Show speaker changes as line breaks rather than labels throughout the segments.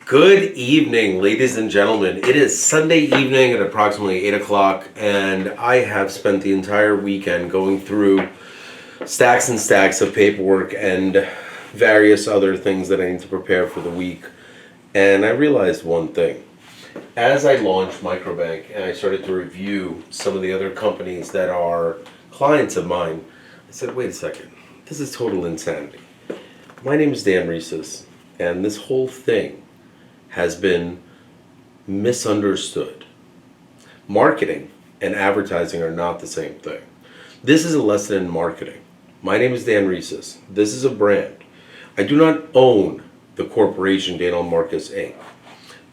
Good evening, ladies and gentlemen. It is Sunday evening at approximately 8 o'clock, and I have spent the entire weekend going through stacks and stacks of paperwork and various other things that I need to prepare for the week. And I realized one thing. As I launched Microbank and I started to review some of the other companies that are clients of mine, I said, wait a second, this is total insanity. My name is Dan Risis, and this whole thing has been misunderstood. Marketing and advertising are not the same thing. This is a lesson in marketing. My name is Dan Risis. This is a brand. I do not own the corporation Daniel Marcus Inc.,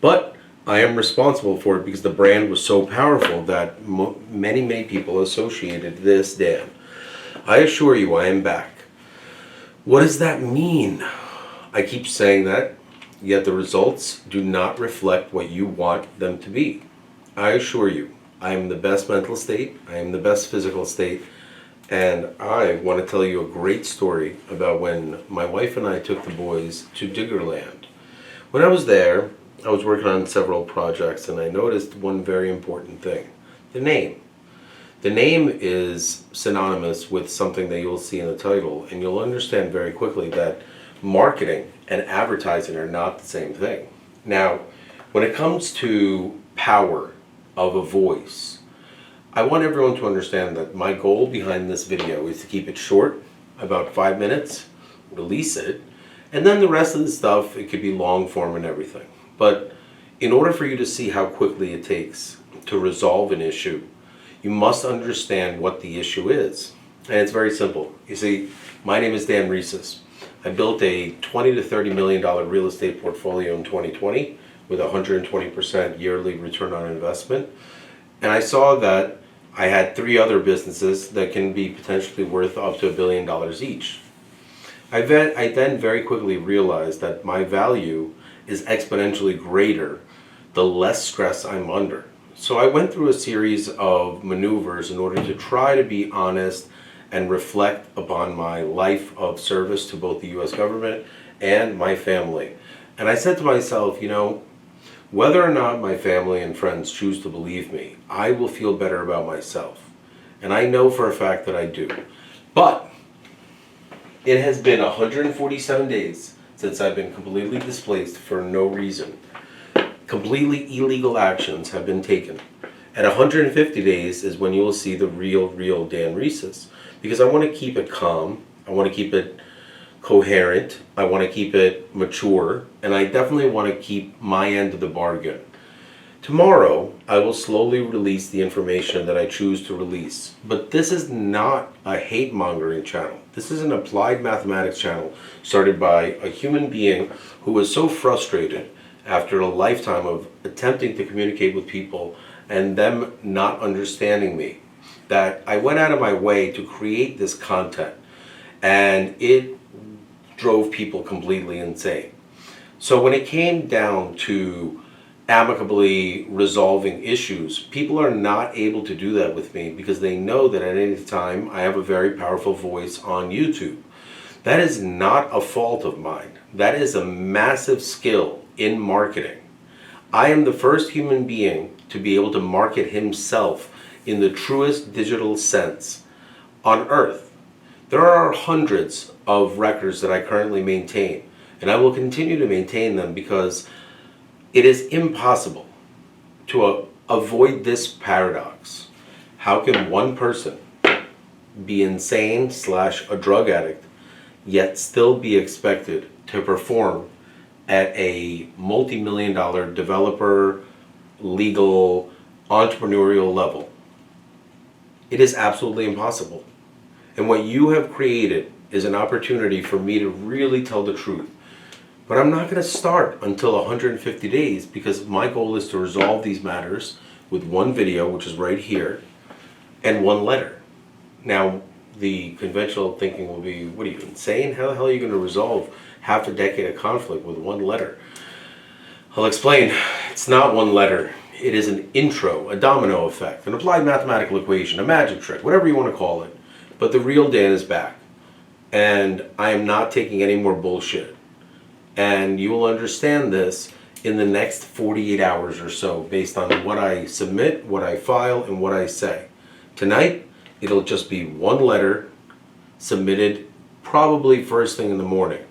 but I am responsible for it because the brand was so powerful that many people associated this Dan. I assure you I am back. What does that mean? I keep saying that, yet the results do not reflect what you want them to be. I assure you, I am the best mental state, I am the best physical state, and I want to tell you a great story about when my wife and I took the boys to IGGER Land. When I was there, I was working on several projects, and I noticed one very important thing: the name. The name is synonymous with something that you'll see in the title, and you'll understand very quickly that marketing and advertising are not the same thing. Now, when it comes to power of a voice, I want everyone to understand that my goal behind this video is to keep it short, about 5 minutes, release it, and then the rest of the stuff, it could be long form and everything. But in order for you to see how quickly it takes to resolve an issue, you must understand what the issue is. And it's very simple. You see, my name is Dan Risis. I built a $20 to $30 million real estate portfolio in 2020 with 120% yearly return on investment. And I saw that I had 3 other businesses that can be potentially worth up to $1 billion each. I then very quickly realized that my value is exponentially greater the less stress I'm under. So I went through a series of maneuvers in order to try to be honest and reflect upon my life of service to both the U.S. government and my family. And I said to myself, you know, whether or not my family and friends choose to believe me, I will feel better about myself. And I know for a fact that I do. But it has been 147 days since I've been completely displaced for no reason. Completely illegal actions have been taken. At 150 days is when you will see the real Dan Risis. Because I want to keep it calm, I want to keep it coherent, I want to keep it mature, and I definitely want to keep my end of the bargain. Tomorrow, I will slowly release the information that I choose to release. But this is not a hate-mongering channel. This is an applied mathematics channel started by a human being who was so frustrated after a lifetime of attempting to communicate with people and them not understanding me, that I went out of my way to create this content, and it drove people completely insane. So when it came down to amicably resolving issues, people are not able to do that with me because they know that at any time I have a very powerful voice on YouTube. That is not a fault of mine. That is a massive skill in marketing. I am the first human being to be able to market himself in the truest digital sense on earth. There are hundreds of records that I currently maintain, and I will continue to maintain them because it is impossible to avoid this paradox. How can one person be insane / a drug addict, yet still be expected to perform at a multi-million-dollar developer, legal, entrepreneurial level? It is absolutely impossible. And what you have created is an opportunity for me to really tell the truth. But I'm not going to start until 150 days because my goal is to resolve these matters with one video, which is right here, and one letter. Now, the conventional thinking will be, what are you, insane? How the hell are you going to resolve half a decade of conflict with one letter? I'll explain. It's not one letter. It is an intro, a domino effect, an applied mathematical equation, a magic trick, whatever you want to call it. But the real Dan is back. And I am not taking any more bullshit. And you will understand this in the next 48 hours or so, based on what I submit, what I file, and what I say. Tonight, it'll just be one letter submitted probably first thing in the morning,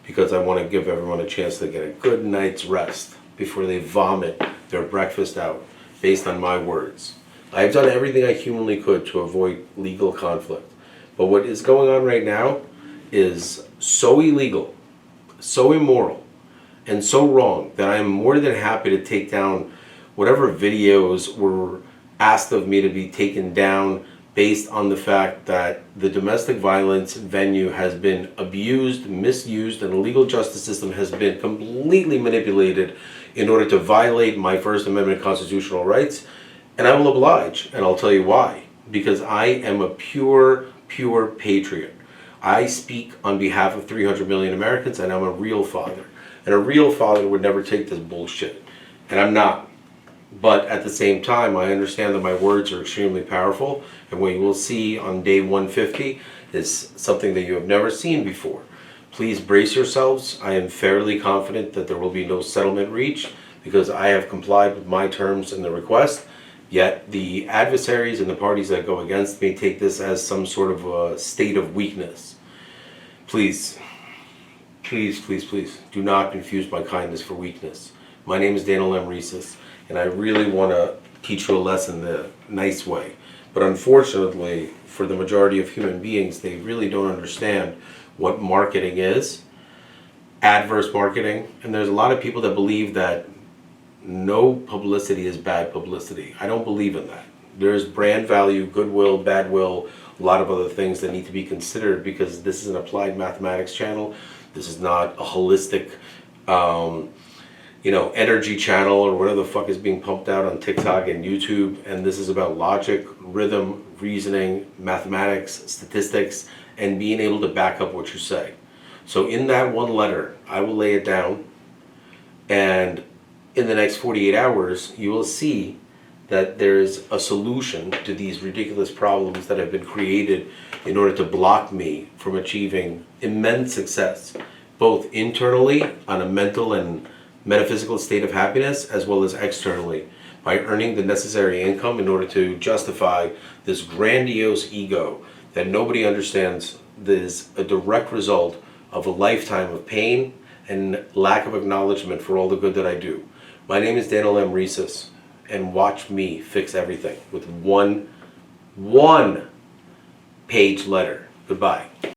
because I want to give everyone a chance to get a good night's rest before they vomit their breakfast out based on my words. I've done everything I humanly could to avoid legal conflict. But what is going on right now is so illegal, so immoral, and so wrong that I am more than happy to take down whatever videos were asked of me to be taken down based on the fact that the domestic violence venue has been abused, misused, and the legal justice system has been completely manipulated in order to violate my First Amendment constitutional rights. And I will oblige, and I'll tell you why. Because I am a pure patriot. I speak on behalf of 300 million Americans, and I'm a real father. And a real father would never take this bullshit. And I'm not. But at the same time, I understand that my words are extremely powerful, and what you will see on day 150 is something that you have never seen before. Please brace yourselves. I am fairly confident that there will be no settlement reached, because I have complied with my terms in the request. Yet the adversaries and the parties that go against me take this as some sort of a state of weakness. Please, do not confuse my kindness for weakness. My name is Dan Risis, and I really want to teach you a lesson the nice way. But unfortunately, for the majority of human beings, they really don't understand what marketing is, adverse marketing, and there's a lot of people that believe that no publicity is bad publicity. I don't believe in that. There's brand value, goodwill, bad will, a lot of other things that need to be considered, because this is an applied mathematics channel. This is not a holistic, energy channel or whatever the fuck is being pumped out on TikTok and YouTube. And this is about logic, rhythm, reasoning, mathematics, statistics, and being able to back up what you say. So in that one letter, I will lay it down, and in the next 48 hours, you will see that there's a solution to these ridiculous problems that have been created in order to block me from achieving immense success, both internally on a mental and metaphysical state of happiness, as well as externally, by earning the necessary income in order to justify this grandiose ego that nobody understands. That is a direct result of a lifetime of pain and lack of acknowledgement for all the good that I do. My name is Dan Risis, and watch me fix everything with one page letter. Goodbye.